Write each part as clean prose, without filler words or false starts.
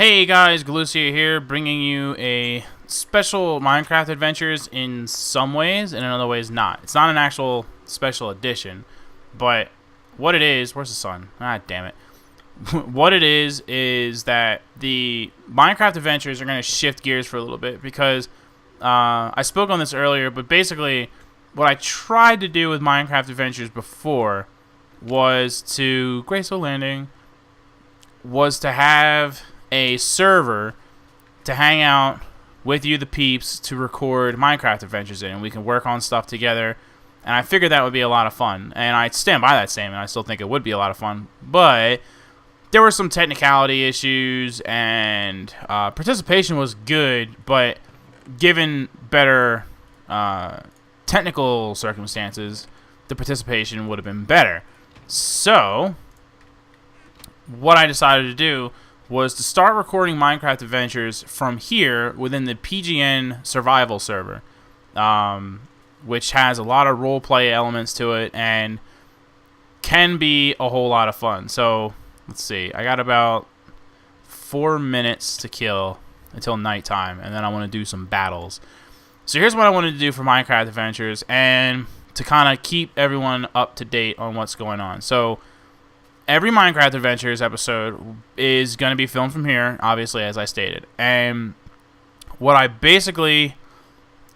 Hey guys, Galucia here, bringing you a special Minecraft Adventures in some ways, and in other ways not. It's not an actual special edition, but what it is, where's the sun? Ah, damn it. What it is that the Minecraft Adventures are going to shift gears for a little bit, because I spoke on this earlier, but basically what I tried to do with Minecraft Adventures before was to, graceful landing, was to have a server to hang out with you, the peeps, to record Minecraft Adventures in, and we can work on stuff together. And I figured that would be a lot of fun, and I stand by that statement. I still think it would be a lot of fun, but there were some technicality issues, and participation was good, but given better technical circumstances, the participation would have been better. So what I decided to do was to start recording Minecraft Adventures from here within the PGN Survival Server, which has a lot of roleplay elements to it and can be a whole lot of fun. So let's see, I got about 4 minutes to kill until nighttime, and then I want to do some battles. So here's what I wanted to do for Minecraft Adventures, and to kind of keep everyone up to date on what's going on. So every Minecraft Adventures episode is going to be filmed from here, obviously, as I stated. And what I basically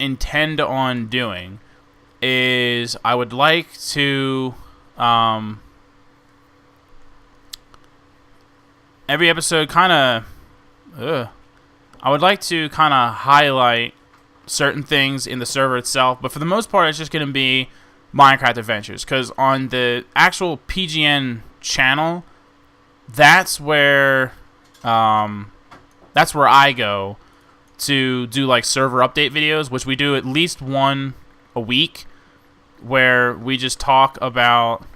intend on doing is I would like to every episode I would like to kind of highlight certain things in the server itself, but for the most part it's just going to be Minecraft Adventures, because on the actual PGN channel, that's where I go to do like server update videos, which we do at least one a week, where we just talk about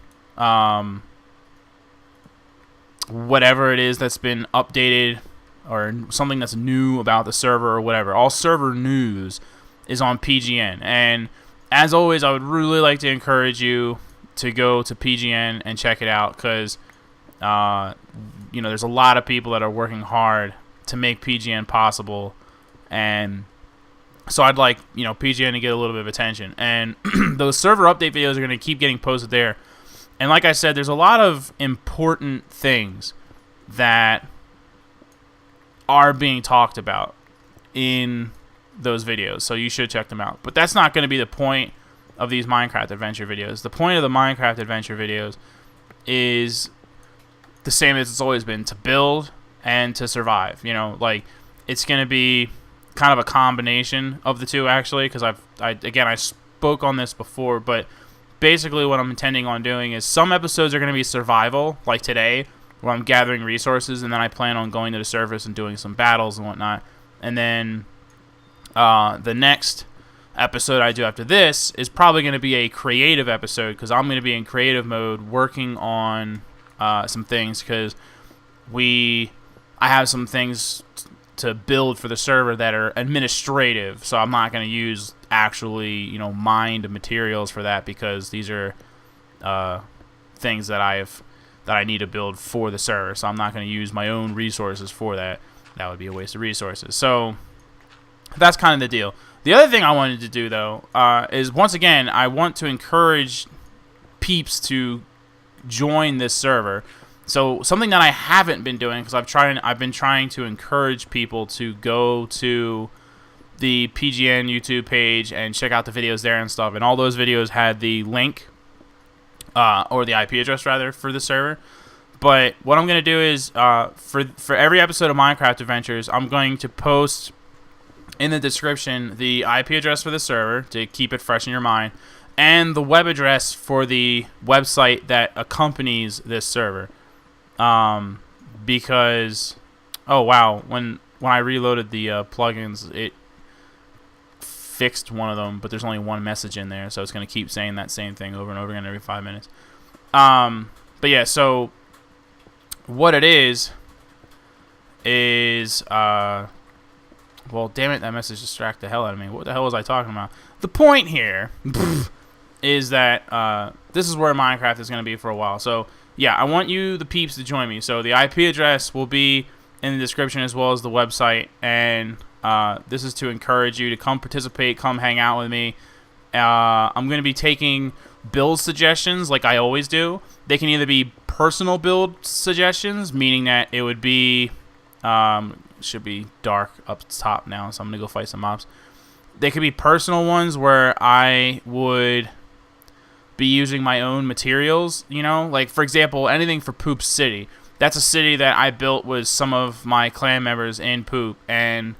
whatever it is that's been updated or something that's new about the server or whatever. All server news is on PGN, and as always, I would really like to encourage you to go to PGN and check it out, because you know, there's a lot of people that are working hard to make PGN possible, and so I'd like, you know, PGN to get a little bit of attention, and those server update videos are going to keep getting posted there. And like I said, there's a lot of important things that are being talked about in those videos, so you should check them out. But that's not going to be the point of these Minecraft Adventure videos. The point of the Minecraft Adventure videos is the same as it's always been: to build and to survive. You know, like, it's going to be kind of a combination of the two, actually, because I spoke on this before, but basically what I'm intending on doing is some episodes are going to be survival, like today, where I'm gathering resources, and then I plan on going to the surface and doing some battles and whatnot. And then the next episode I do after this is probably going to be a creative episode, because I'm going to be in creative mode working on some things, because I have some things to build for the server that are administrative, so I'm not going to use actually, you know, mined materials for that, because these are things that I need to build for the server, so I'm not going to use my own resources for that. That would be a waste of resources. So that's kind of the deal. The other thing I wanted to do, though, is, once again, I want to encourage peeps to join this server. So something that I haven't been doing, because I've been trying to encourage people to go to the PGN YouTube page and check out the videos there and stuff. And all those videos had the link, or the IP address rather, for the server. But what I'm going to do is, for every episode of Minecraft Adventures, I'm going to post in the description the IP address for the server to keep it fresh in your mind, and the web address for the website that accompanies this server. Because, oh wow, when I reloaded the plugins, it fixed one of them, but there's only one message in there, so it's going to keep saying that same thing over and over again every 5 minutes. But yeah, so what it is well, damn it, that message distracted the hell out of me. What the hell was I talking about? The point here is that this is where Minecraft is going to be for a while. So yeah, I want you, the peeps, to join me. So the IP address will be in the description as well as the website, and this is to encourage you to come participate, come hang out with me. I'm going to be taking build suggestions like I always do. They can either be personal build suggestions, meaning that it would be should be dark up top now, so I'm going to go fight some mobs. They could be personal ones where I would be using my own materials, you know, like for example, anything for Poop City. That's a city that I built with some of my clan members in Poop, and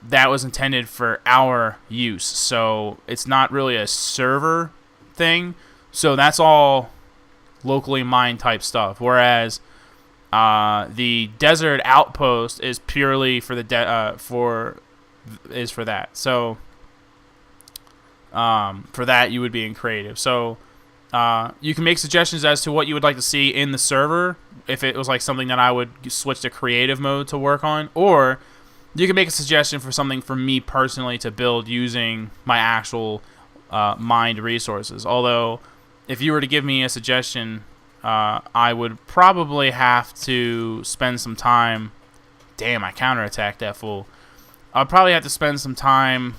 that was intended for our use. So it's not really a server thing. So that's all locally mined type stuff. Whereas the desert outpost is purely for the for that. So for that you would be in creative. So you can make suggestions as to what you would like to see in the server if it was like something that I would switch to creative mode to work on, or you can make a suggestion for something for me personally to build using my actual mined resources. Although if you were to give me a suggestion, I would probably have to spend some time. Damn, I counterattacked that fool. I'd probably have to spend some time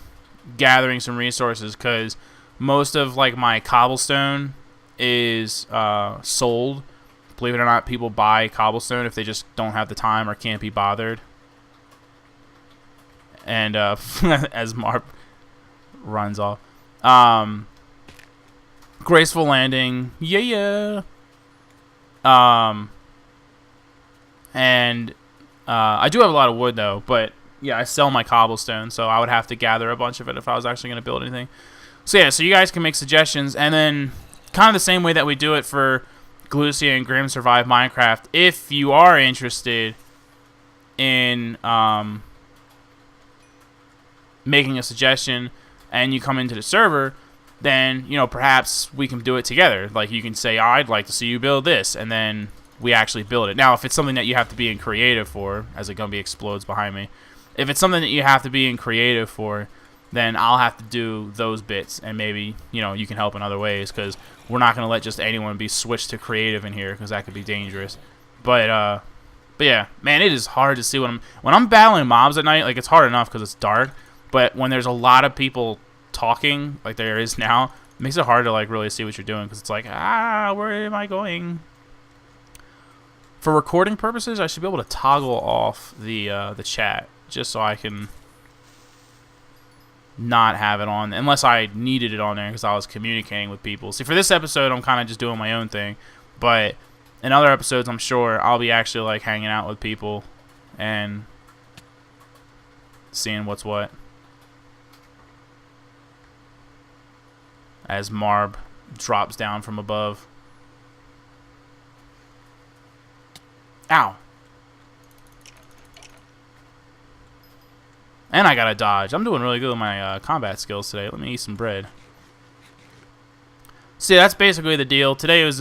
gathering some resources, because most of like my cobblestone is sold. Believe it or not, people buy cobblestone if they just don't have the time or can't be bothered. And as Marp runs off, graceful landing, yeah. And I do have a lot of wood though, but yeah, I sell my cobblestone, so I would have to gather a bunch of it if I was actually going to build anything. So yeah, so you guys can make suggestions, and then kind of the same way that we do it for Galucia and Grim Survive Minecraft, if you are interested in making a suggestion and you come into the server, then, you know, perhaps we can do it together. Like, you can say, oh, I'd like to see you build this, and then we actually build it. Now, if it's something that you have to be in creative for, as a Gumby explodes behind me, if it's something that you have to be in creative for, then I'll have to do those bits, and maybe, you know, you can help in other ways, because we're not going to let just anyone be switched to creative in here, because that could be dangerous. But yeah, man, it is hard to see when I'm battling mobs at night. Like, it's hard enough because it's dark, but when there's a lot of people talking, like there is now, it makes it hard to like really see what you're doing, because it's like, where am I going? For recording purposes, I should be able to toggle off the chat, just so I can not have it on, unless I needed it on there because I was communicating with people. See, for this episode, I'm kind of just doing my own thing, but in other episodes, I'm sure I'll be actually like hanging out with people and seeing what's what. As Marb drops down from above. Ow. And I gotta dodge. I'm doing really good with my combat skills today. Let me eat some bread. See, that's basically the deal. Today was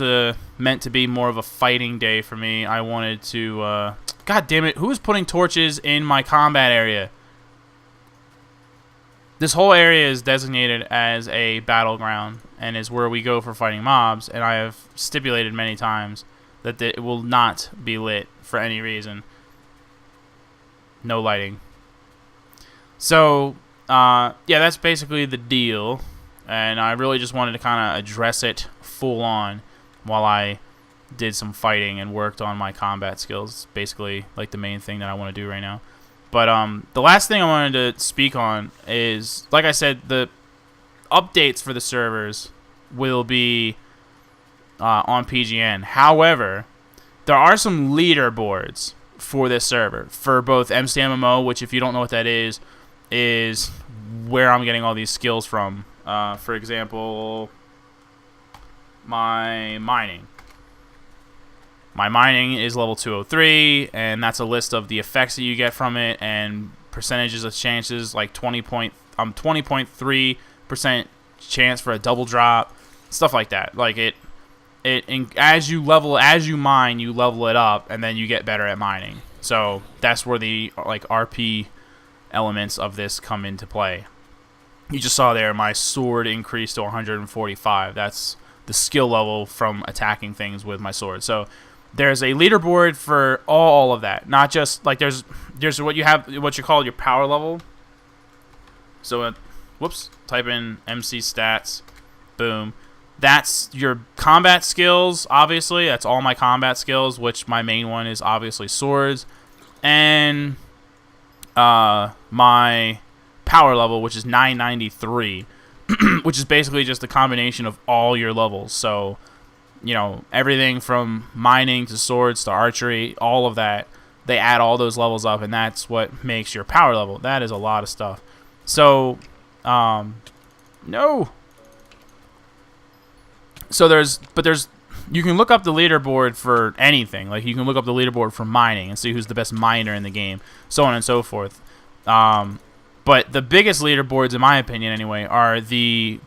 meant to be more of a fighting day for me. I wanted to... God damn it. Who is putting torches in my combat area? This whole area is designated as a battleground and is where we go for fighting mobs. And I have stipulated many times that it will not be lit for any reason. No lighting. So, yeah, that's basically the deal, and I really just wanted to kind of address it full on while I did some fighting and worked on my combat skills. Basically, like the main thing that I want to do right now. But the last thing I wanted to speak on is, like I said, the updates for the servers will be on PGN. However, there are some leaderboards for this server, for both MCMMO, which if you don't know what that is where I'm getting all these skills from. For example, my mining. My mining is level 203, and that's a list of the effects that you get from it and percentages of chances, like 20.3% chance for a double drop, stuff like that. Like as you mine, you level it up, and then you get better at mining. So that's where the like RP elements of this come into play. You just saw there my sword increased to 145. That's the skill level from attacking things with my sword. So there's a leaderboard for all of that. Not just like there's what you have, what you call your power level. So, whoops, type in MC stats, boom. That's your combat skills, obviously. That's all my combat skills, which my main one is obviously swords. And my power level, which is 993, which is basically just a combination of all your levels. So, you know, everything from mining to swords to archery, all of that, they add all those levels up, and that's what makes your power level. That is a lot of stuff. So, no. So you can look up the leaderboard for anything. Like, you can look up the leaderboard for mining and see who's the best miner in the game, so on and so forth. But the biggest leaderboards, in my opinion anyway, are the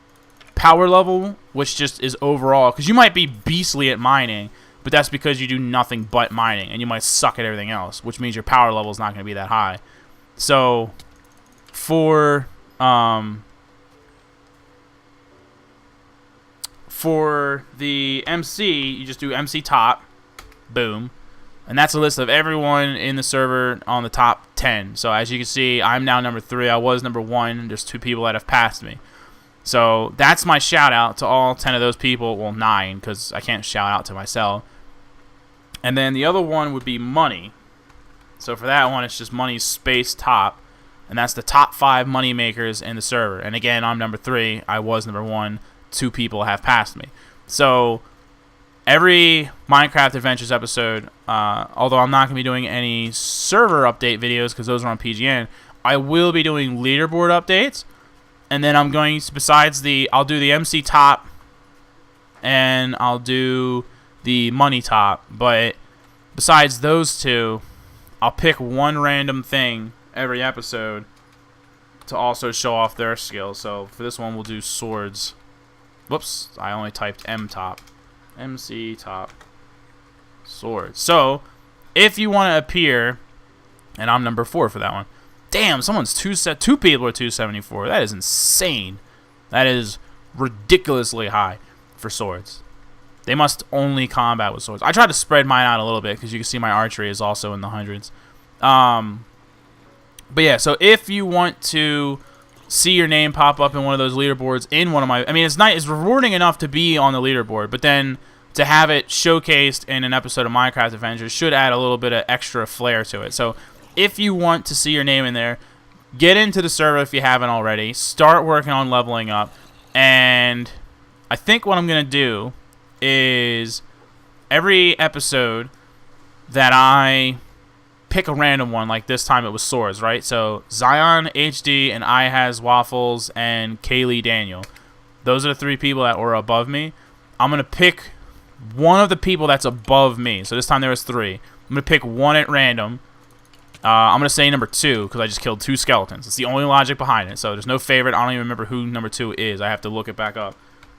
power level, which just is overall. Because you might be beastly at mining, but that's because you do nothing but mining, and you might suck at everything else, which means your power level is not going to be that high. So, for the MC, you just do MC top, boom, and that's a list of everyone in the server on the top 10. So as you can see, I'm now number 3. I was number 1. There's 2 people that have passed me. So that's my shout out to all 10 of those people. Well, 9, because I can't shout out to myself. And then the other one would be money. So for that one, it's just money space top, and that's the top 5 money makers in the server. And again, I'm number 3. I was number 1. 2 people have passed me. So every Minecraft Adventures episode, although I'm not going to be doing any server update videos because those are on PGN, I will be doing leaderboard updates. And then I'm going to, I'll do the MC top and I'll do the money top. But besides those 2, I'll pick one random thing every episode to also show off their skills. So for this one, we'll do swords. Whoops, I only typed M top. MC top. Swords. So, if you want to appear, and I'm number 4 for that one. Damn, someone's 2 people are 274. That is insane. That is ridiculously high for swords. They must only combat with swords. I tried to spread mine out a little bit because you can see my archery is also in the hundreds. But yeah, so if you want to see your name pop up in one of those leaderboards in one of my... I mean, it's rewarding enough to be on the leaderboard, but then to have it showcased in an episode of Minecraft Adventures should add a little bit of extra flair to it. So if you want to see your name in there, get into the server if you haven't already. Start working on leveling up. And I think what I'm going to do is every episode that I pick a random one, like this time it was swords, right? So Zion HD and I has Waffles and Kaylee Daniel. Those are the 3 people that were above me. I'm going to pick one of the people that's above me. So this time there was 3. I'm going to pick one at random. I'm going to say number 2 because I just killed 2 skeletons. It's the only logic behind it. So there's no favorite. I don't even remember who number 2 is. I have to look it back up.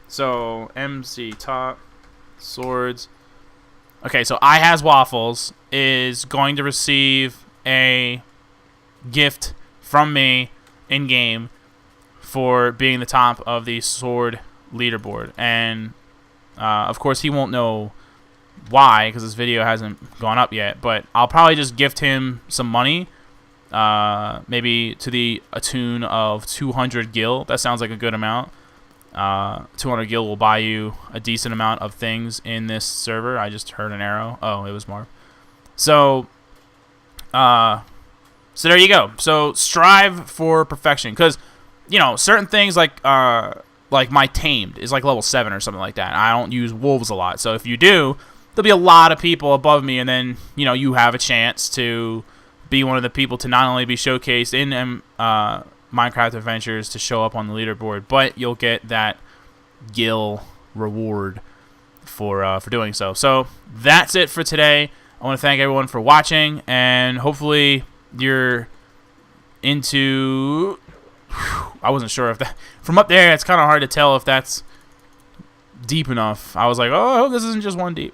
So MC top, swords. Okay, so I has Waffles is going to receive a gift from me in-game for being the top of the sword leaderboard. And, of course, he won't know why because this video hasn't gone up yet. But I'll probably just gift him some money, maybe to the tune of 200 gil. That sounds like a good amount. 200 gil will buy you a decent amount of things in this server. I just heard an arrow. Oh, it was Marv. So there you go. So strive for perfection, because you know certain things like my tamed is like level 7 or something like that. I don't use wolves a lot, so if you do, there'll be a lot of people above me, and then you know you have a chance to be one of the people to not only be showcased in Minecraft Adventures to show up on the leaderboard, but you'll get that gil reward for doing so. So that's it for today. I want to thank everyone for watching, and hopefully you're into... I wasn't sure if that... From up there, it's kind of hard to tell if that's deep enough. I was like, oh, I hope this isn't just one deep.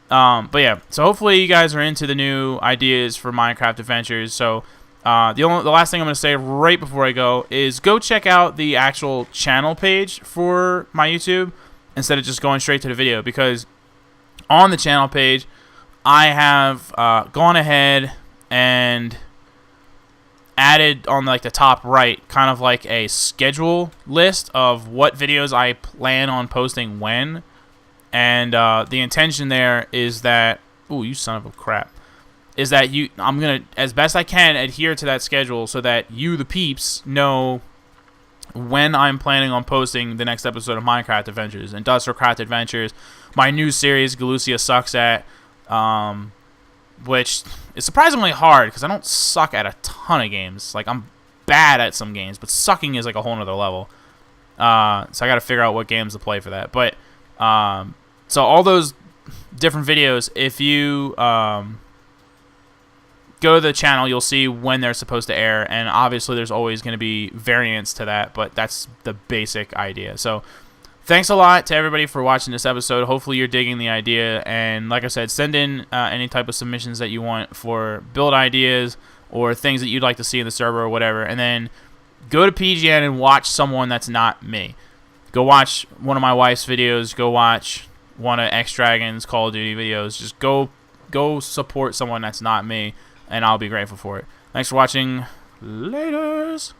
But yeah, so hopefully you guys are into the new ideas for Minecraft Adventures. So the last thing I'm going to say right before I go is go check out the actual channel page for my YouTube instead of just going straight to the video, because on the channel page I have gone ahead and added on like the top right kind of like a schedule list of what videos I plan on posting when, and the intention there is that, ooh, you son of a crap, is that I'm gonna, as best I can, adhere to that schedule so that you, the peeps, know when I'm planning on posting the next episode of Minecraft Adventures, Industrial Craft Adventures, my new series Galucia Sucks At, which is surprisingly hard because I don't suck at a ton of games. Like, I'm bad at some games, but sucking is like a whole nother level. So I got to figure out what games to play for that. But so all those different videos, if you go to the channel, you'll see when they're supposed to air, and obviously there's always going to be variants to that, but that's the basic idea. So thanks a lot to everybody for watching this episode. Hopefully you're digging the idea, and like I said, send in any type of submissions that you want for build ideas or things that you'd like to see in the server or whatever, and then go to PGN and watch someone that's not me. Go watch one of my wife's videos, go watch one of X Dragon's Call of Duty videos. Just go support someone that's not me, and I'll be grateful for it. Thanks for watching. Laters.